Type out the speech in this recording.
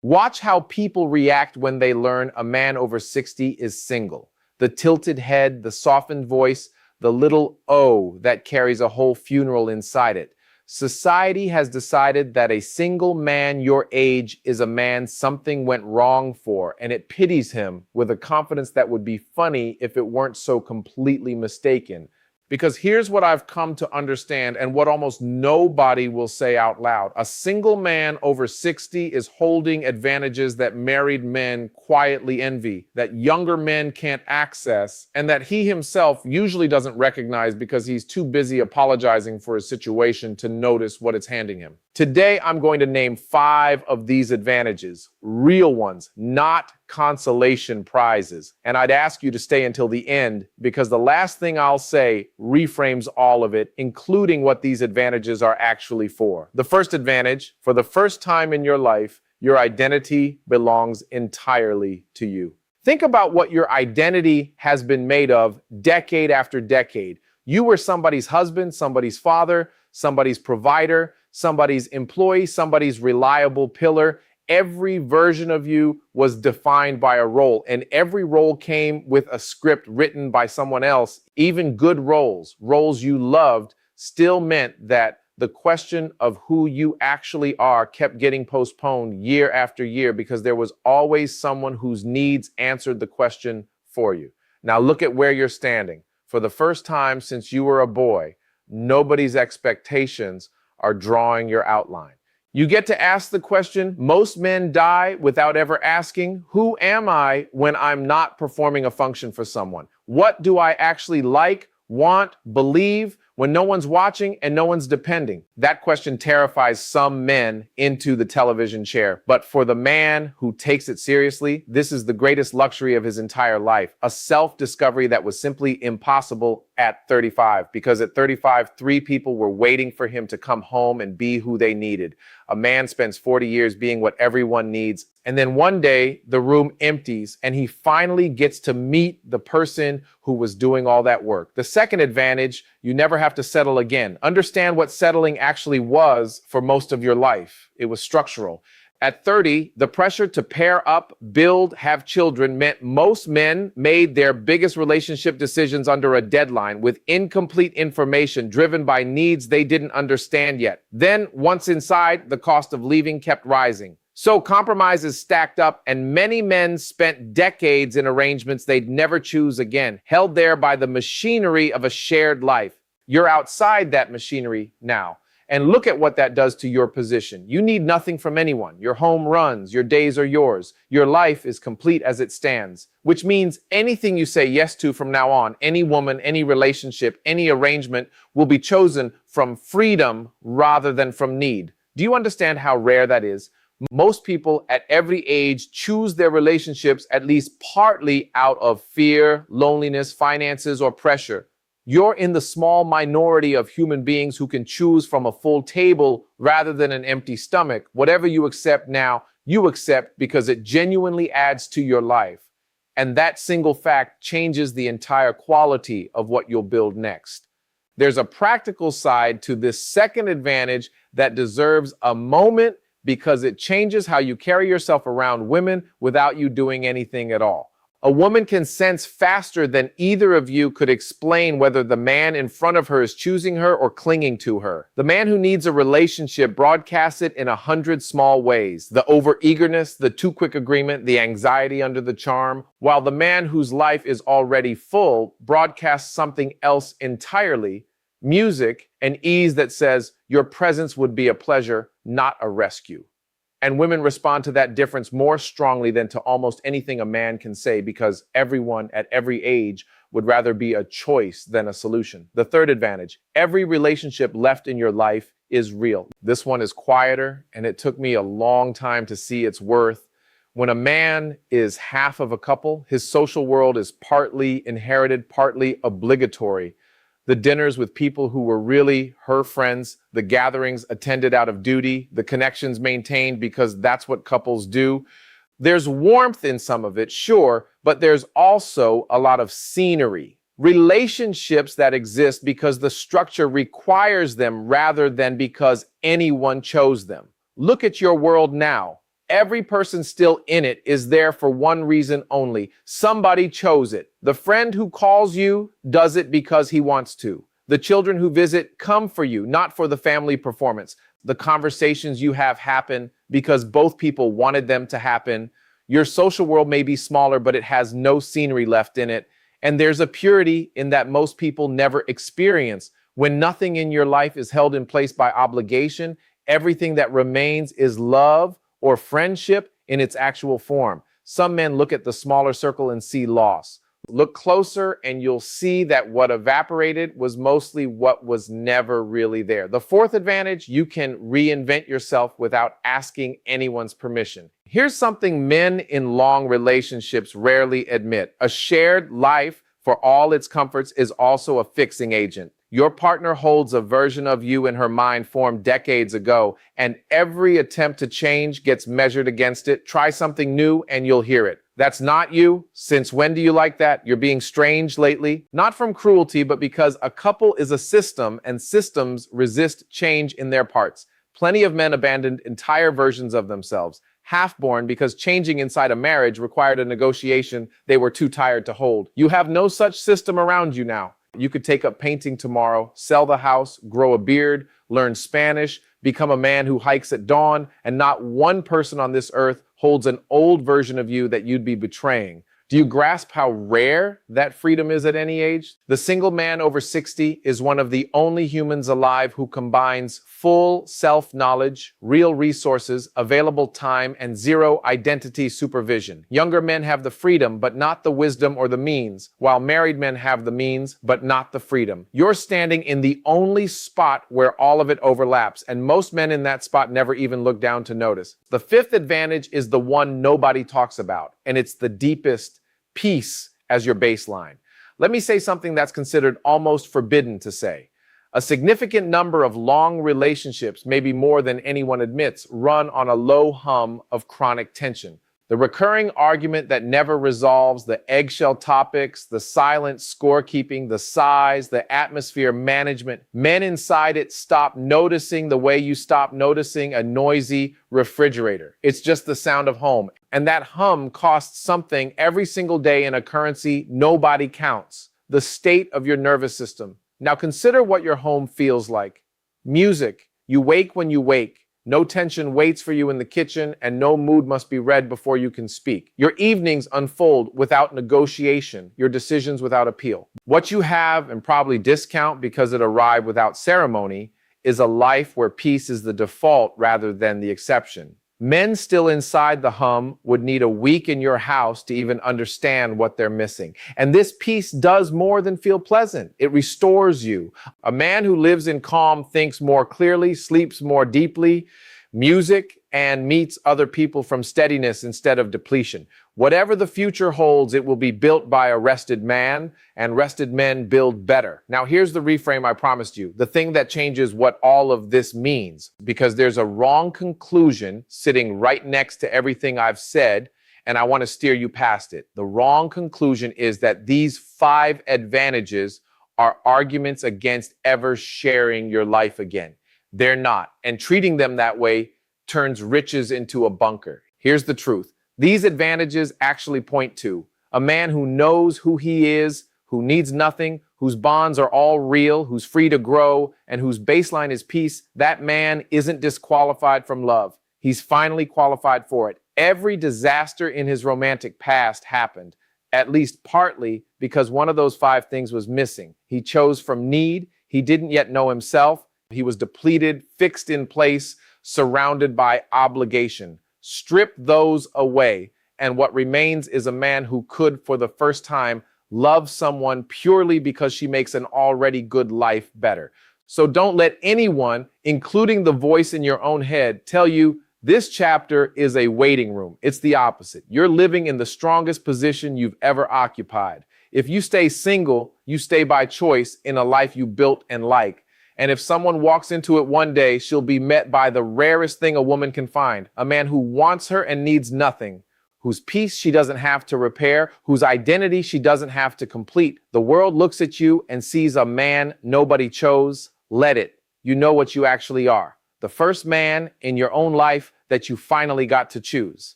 Watch how people react when they learn a man over 60 is single. The tilted head, the softened voice, the little O that carries a whole funeral inside it. Society has decided that a single man your age is a man something went wrong for, and it pities him with a confidence that would be funny if it weren't so completely mistaken. Because here's what I've come to understand and what almost nobody will say out loud. A single man over 60 is holding advantages that married men quietly envy, that younger men can't access, and that he himself usually doesn't recognize because he's too busy apologizing for his situation to notice what it's handing him. Today, I'm going to name 5 of these advantages, real ones, not consolation prizes. And I'd ask you to stay until the end because the last thing I'll say reframes all of it, including what these advantages are actually for. The first advantage, for the first time in your life, your identity belongs entirely to you. Think about what your identity has been made of decade after decade. You were somebody's husband, somebody's father, somebody's provider, somebody's employee, somebody's reliable pillar. Every version of you was defined by a role, and every role came with a script written by someone else. Even good roles you loved, still meant that the question of who you actually are kept getting postponed year after year because there was always someone whose needs answered the question for you. Now look at where you're standing. For the first time since you were a boy, nobody's expectations are drawing your outline. You get to ask the question most men die without ever asking, who am I when I'm not performing a function for someone? What do I actually like, want, believe when no one's watching and no one's depending? That question terrifies some men into the television chair. But for the man who takes it seriously, this is the greatest luxury of his entire life, a self-discovery that was simply impossible at 35, because at 35, 3 people were waiting for him to come home and be who they needed. A man spends 40 years being what everyone needs, and then one day the room empties and he finally gets to meet the person who was doing all that work. The second advantage, you never have to settle again. Understand what settling actually was for most of your life. It was structural. At 30, the pressure to pair up, build, have children meant most men made their biggest relationship decisions under a deadline with incomplete information driven by needs they didn't understand yet. Then, once inside, the cost of leaving kept rising. So compromises stacked up, and many men spent decades in arrangements they'd never choose again, held there by the machinery of a shared life. You're outside that machinery now. And look at what that does to your position. You need nothing from anyone. Your home runs, your days are yours. Your life is complete as it stands, which means anything you say yes to from now on, any woman, any relationship, any arrangement will be chosen from freedom rather than from need. Do you understand how rare that is? Most people at every age choose their relationships at least partly out of fear, loneliness, finances, or pressure. You're in the small minority of human beings who can choose from a full table rather than an empty stomach. Whatever you accept now, you accept because it genuinely adds to your life. And that single fact changes the entire quality of what you'll build next. There's a practical side to this second advantage that deserves a moment because it changes how you carry yourself around women without you doing anything at all. A woman can sense faster than either of you could explain whether the man in front of her is choosing her or clinging to her. The man who needs a relationship broadcasts it in 100 small ways. The overeagerness, the too quick agreement, the anxiety under the charm. While the man whose life is already full broadcasts something else entirely. Music, an ease that says, your presence would be a pleasure, not a rescue. And women respond to that difference more strongly than to almost anything a man can say because everyone at every age would rather be a choice than a solution. The third advantage, every relationship left in your life is real. This one is quieter, and it took me a long time to see its worth. When a man is half of a couple, his social world is partly inherited, partly obligatory. The dinners with people who were really her friends, the gatherings attended out of duty, the connections maintained because that's what couples do. There's warmth in some of it, sure, but there's also a lot of scenery. Relationships that exist because the structure requires them rather than because anyone chose them. Look at your world now. Every person still in it is there for one reason only. Somebody chose it. The friend who calls you does it because he wants to. The children who visit come for you, not for the family performance. The conversations you have happen because both people wanted them to happen. Your social world may be smaller, but it has no scenery left in it. And there's a purity in that most people never experience. When nothing in your life is held in place by obligation, everything that remains is love or friendship in its actual form. Some men look at the smaller circle and see loss. Look closer and you'll see that what evaporated was mostly what was never really there. The fourth advantage, you can reinvent yourself without asking anyone's permission. Here's something men in long relationships rarely admit. A shared life, for all its comforts, is also a fixing agent. Your partner holds a version of you in her mind formed decades ago, and every attempt to change gets measured against it. Try something new and you'll hear it. That's not you. Since when do you like that? You're being strange lately. Not from cruelty, but because a couple is a system and systems resist change in their parts. Plenty of men abandoned entire versions of themselves, half-born because changing inside a marriage required a negotiation they were too tired to hold. You have no such system around you now. You could take up painting tomorrow, sell the house, grow a beard, learn Spanish, become a man who hikes at dawn, and not one person on this earth holds an old version of you that you'd be betraying. Do you grasp how rare that freedom is at any age? The single man over 60 is one of the only humans alive who combines full self-knowledge, real resources, available time, and zero identity supervision. Younger men have the freedom, but not the wisdom or the means, while married men have the means, but not the freedom. You're standing in the only spot where all of it overlaps, and most men in that spot never even look down to notice. The fifth advantage is the one nobody talks about, and it's the deepest: peace as your baseline. Let me say something that's considered almost forbidden to say. A significant number of long relationships, maybe more than anyone admits, run on a low hum of chronic tension. The recurring argument that never resolves, the eggshell topics, the silent scorekeeping, the sighs, the atmosphere management. Men inside it stop noticing the way you stop noticing a noisy refrigerator. It's just the sound of home. And that hum costs something every single day in a currency nobody counts: the state of your nervous system. Now consider what your home feels like. Music. You wake when you wake. No tension waits for you in the kitchen, and no mood must be read before you can speak. Your evenings unfold without negotiation, your decisions without appeal. What you have, and probably discount because it arrived without ceremony, is a life where peace is the default rather than the exception. Men still inside the hum would need a week in your house to even understand what they're missing. And this peace does more than feel pleasant. It restores you. A man who lives in calm thinks more clearly, sleeps more deeply, music, and meets other people from steadiness instead of depletion. Whatever the future holds, it will be built by a rested man, and rested men build better. Now, here's the reframe I promised you, the thing that changes what all of this means, because there's a wrong conclusion sitting right next to everything I've said, and I want to steer you past it. The wrong conclusion is that these 5 advantages are arguments against ever sharing your life again. They're not, and treating them that way turns riches into a bunker. Here's the truth. These advantages actually point to a man who knows who he is, who needs nothing, whose bonds are all real, who's free to grow, and whose baseline is peace. That man isn't disqualified from love. He's finally qualified for it. Every disaster in his romantic past happened, at least partly because one of those 5 things was missing. He chose from need. He didn't yet know himself. He was depleted, fixed in place, surrounded by obligation. Strip those away, and what remains is a man who could, for the first time, love someone purely because she makes an already good life better. So don't let anyone, including the voice in your own head, tell you this chapter is a waiting room. It's the opposite. You're living in the strongest position you've ever occupied. If you stay single, you stay by choice in a life you built and like. And if someone walks into it one day, she'll be met by the rarest thing a woman can find: a man who wants her and needs nothing, whose peace she doesn't have to repair, whose identity she doesn't have to complete. The world looks at you and sees a man nobody chose. Let it. You know what you actually are: the first man in your own life that you finally got to choose.